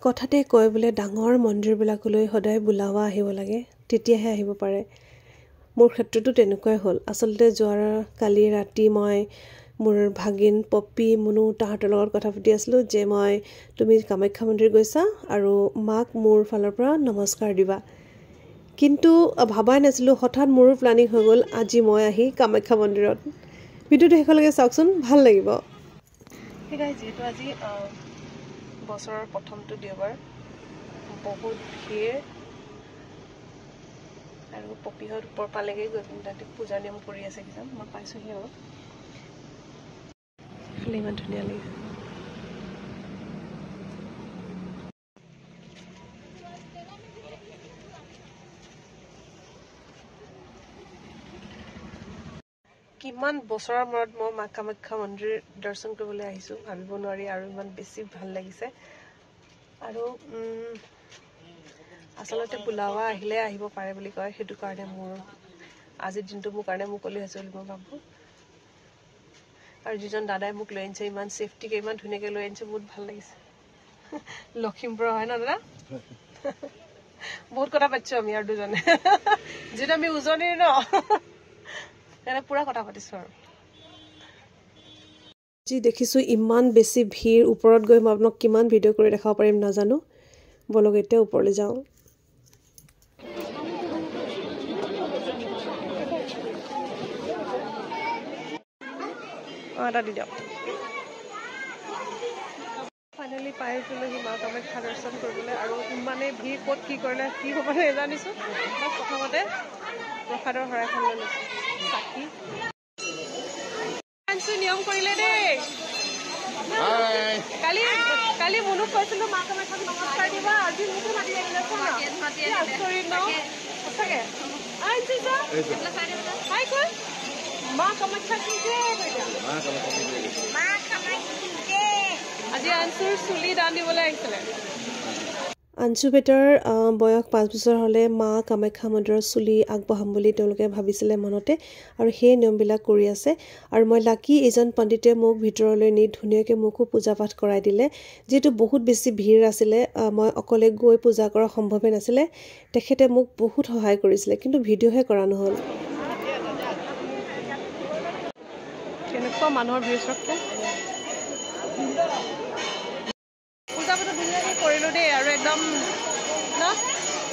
কথাতে কয় বোলে ডাঙৰ মন্দিৰবিলাকলৈ সদায় বুলাৱা আহিব লাগে, তেতিয়াহে আহিব পাৰে। মোৰ ক্ষেত্ৰতো তেনেকুৱাই হ'ল। আচলতে যোৱাৰ কালি ৰাতি মই মোৰ ভাগিন পপি মুনু তাহাঁতৰ লগত কথা পাতি আছিলোঁ যে তুমি কামাখ্যা মন্দিৰ গৈছা আৰু মাক মোৰ ফালৰ পৰা নমস্কাৰ দিবা। কিন্তু ভাবাই নাছিলোঁ, হঠাৎ মোৰো প্লানিং হৈ গ'ল আজি মই আহি কামাখ্যা মন্দিৰত। ভিডিঅ'টো শেষলৈকে চাওকচোন, ভাল লাগিব। যিহেতু আজি বছৰৰ প্ৰথমটো দেওবাৰ, বহুত ভিৰ আৰু পপিহঁত ওপৰ পালেগৈ গৈ পিনি তাতে পূজাৰ নিয়ম কৰি আছে কিজান, মই পাইছোঁহি আৰু ইমান ধুনীয়া লাগিছে। কিমান বছৰৰ মূৰত মই মা কামাখ্যা মন্দিৰ দৰ্শন কৰিবলৈ আহিছোঁ, ভাবিব নোৱাৰি। আৰু ইমান বেছি ভাল লাগিছে। আৰু আচলতে বুলাৱা আহিলে আহিব পাৰে বুলি কয়, সেইটো কাৰণে মোৰ আজিৰ দিনটো মোৰ কাৰণে মুকলি হৈছে বুলি মই ভাবোঁ। আৰু যিজন দাদাই মোক লৈ আনিছে, ইমান ছেফটিকে ইমান ধুনীয়াকৈ লৈ আনিছে, বহুত ভাল লাগিছে। লখিমপুৰৰ হয় ন দাদা? বহুত কথা পাতিছোঁ আমি আৰু দুজনে, যিহেতু আমি উজনিৰ ন, সেইকাৰণে পুৰা কথা পাতিছোঁ। আৰু যি দেখিছোঁ ইমান বেছি ভিৰ, ওপৰত গৈ মই আপোনাক কিমান ভিডিঅ' কৰি দেখাব পাৰিম নাজানো। বলক এতিয়া ওপৰলৈ যাওঁ। এটা দি দিয়ক। ফাইনেলি পাই গ'লোহি মা কামাখ্যা দৰ্শন কৰিবলৈ। আৰু ইমানেই ভিৰ, ক'ত কি কৰিলে কি হ'ব নেজানিছোঁ। মই প্ৰথমতে প্ৰসাদৰ শৰাইখন লৈ লৈছোঁ, চাকি নিয়ম কৰিলে দেই। কালি মুনুক কৈছিলোঁ মা কামাখ্যাক নমস্কাৰ দিবা, আজি মোকো মাতি আহিলে। আচৰিত ন সঁচাকৈ। মা কামাখ্যা আজি আঞ্চুৰ চুলি দান দিবলৈ আহিছিলে। আঞ্চু বেটাৰ বয়স 5 বছৰ হ'লে মা কামাখ্যা মন্দিৰৰ চুলি আগবঢ়াম বুলি তেওঁলোকে ভাবিছিলে মনতে, আৰু সেই নিয়মবিলাক কৰি আছে। আৰু মই লাকি এজন পণ্ডিতে মোক ভিতৰলৈ নি ধুনীয়াকৈ মোকো পূজা পাঠ কৰাই দিলে। যিহেতু বহুত বেছি ভিৰ আছিলে, মই অকলে গৈ পূজা কৰা সম্ভৱেই নাছিলে। তেখেতে মোক বহুত সহায় কৰিছিলে, কিন্তু ভিডিঅ'হে কৰা নহ'ল। কেনেকুৱা মানুহৰ ভিৰ চাওকচোন। পূজা পাঠ ধুনীয়াকৈ কৰিলোঁ দেই। আৰু একদম ন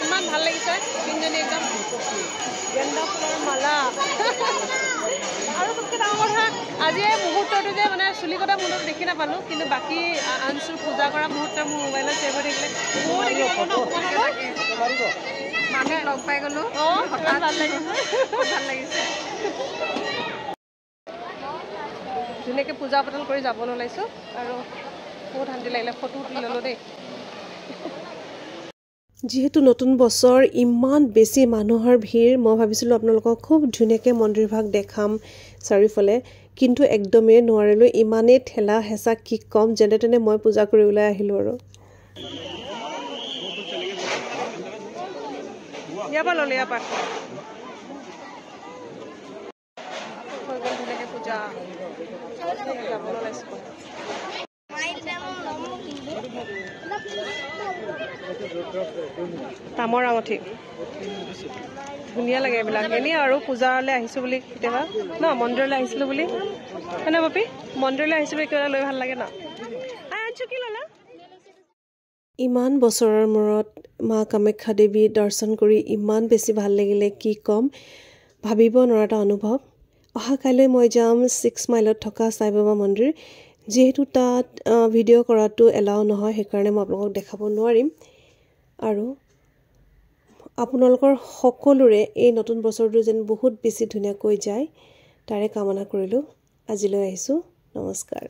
ইমান ভাল লাগিছে। তিনিজনী একদম গেন্দা ফুলৰ মালা। আৰু চবকৈ ডাঙৰ কথা, আজি এই মুহূৰ্তটো যে মানে চুলি কটা মুহূৰ্তটো দেখি নাপালোঁ, কিন্তু বাকী আঞ্চু পূজা কৰা মুহূৰ্ত মোৰ মোবাইলত ছেভ হৈ থাকিলে। মানুহ লগ পাই গ'লোঁ। ভাল লাগিছে, ভাল লাগিছে। ধুনীয়াকৈ পূজা পাতল কৰি যাবলৈ ওলাইছোঁ আৰু বহুত শান্তি লাগিলে। ফটো উঠি ল'লোঁ দেই। যিহেতু নতুন বছৰ, ইমান বেছি মানুহৰ ভিৰ, মই ভাবিছিলোঁ আপোনালোকক খুব ধুনীয়াকৈ মন্দিৰভাগ দেখাম চাৰিওফালে, কিন্তু একদমেই নোৱাৰিলোঁ। ইমানেই ঠেলা হেঁচা, কি ক'ম। যেনে তেনে মই পূজা কৰি ওলাই আহিলোঁ। আৰু ইয়াৰ পৰা ল'লে, ইয়াৰ পৰা ধুনীয়াকৈ পূজা যাবলৈ ওলাইছোঁ। তামৰ আঙঠি ধুনীয়া লাগে এইবিলাক। এনেই আৰু পূজালৈ আহিছোঁ বুলি কেতিয়াবা ন, মন্দিৰলৈ আহিছিলোঁ বুলি হয়নে বাপি? মন্দিৰলৈ আহিছোঁ বুলি কিবা লৈ ভাল লাগে ন। কি ল'লা? ইমান বছৰৰ মূৰত মা কামাখ্যা দেৱী দৰ্শন কৰি ইমান বেছি ভাল লাগিলে, কি ক'ম। ভাবিব নোৱাৰা এটা অনুভৱ। অহা কাইলৈ মই যাম 6 মাইলত থকা সাই বাবা মন্দিৰ। যিহেতু তাত ভিডিঅ' কৰাটো এলাও নহয়, সেইকাৰণে মই আপোনালোকক দেখাব নোৱাৰিম। আৰু আপোনালোকৰ সকলোৰে এই নতুন বছৰটো যেন বহুত বেছি ধুনীয়াকৈ যায়, তাৰে কামনা কৰিলোঁ। আজিলৈ আহিছোঁ, নমস্কাৰ।